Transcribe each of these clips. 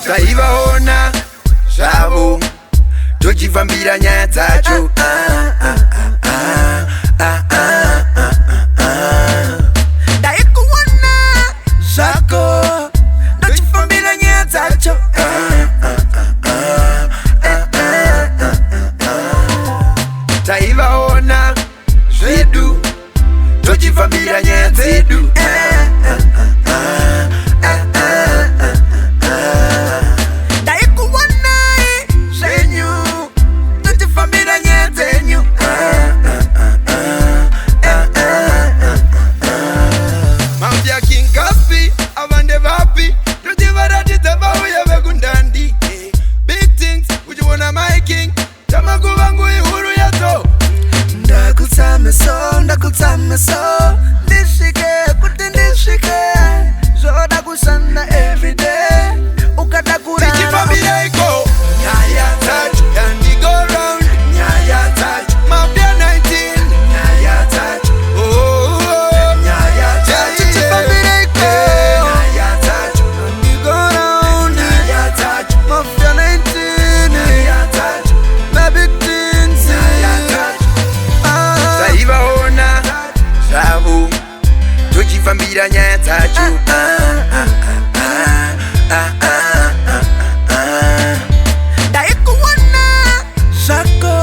Taivaona zvavo tochifambira nyaya dzacho daikuona zvako tochifambira nyaya dzacho taivaona zvedu tochifambira nyaya dzedu ndishike kuti ndishike zvoda kusana everyday ukadakura tichifambiraiko nyaya dzacho yandigo round nyaya dzacho mapya 19 nyaya dzacho nyaya dzacho tichifambiraiko nyaya dzacho yandigo round nyaya dzacho mapya 19 nyaya dzacho mabig things nyaya dzacho taivaona zvavo tochifambira nyaya dzacho daikuona zvako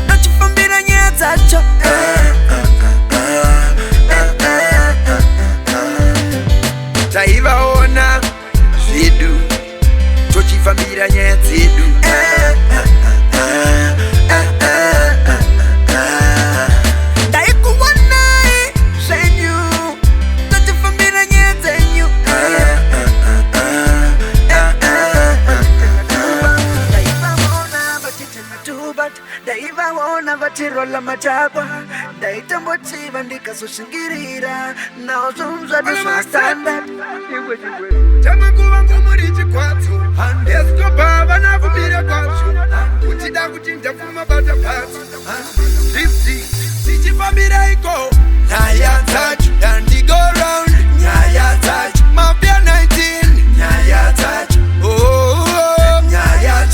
tochifambira nyaya dzacho taivaona zvedu tochifambira nyaya dzedu ndaivaona vatirola machakwa ndaitambotsiva ndikazoshingirira nawo zvomuzvadu zvastandard tamakuva ngomuri chikwatso handesikopa vana kumira kwacho uchida kuti ndafuma bata patso tichifambiraiko nyaya dzacho yandigo round nyaya dzacho mapya 19 nyaya dzacho nyaya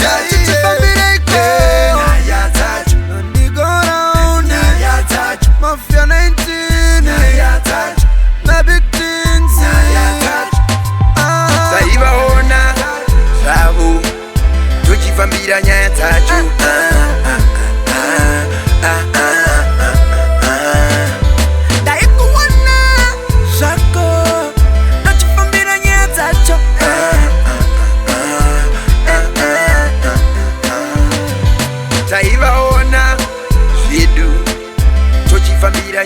dzacho mafia 19 nyaya dzacho mabig things nyaya dzacho taivaona zvavo tochifambira nyaya dzacho daikuona zvako tochifambira nyaya dzacho taivaona zvedu tochifambira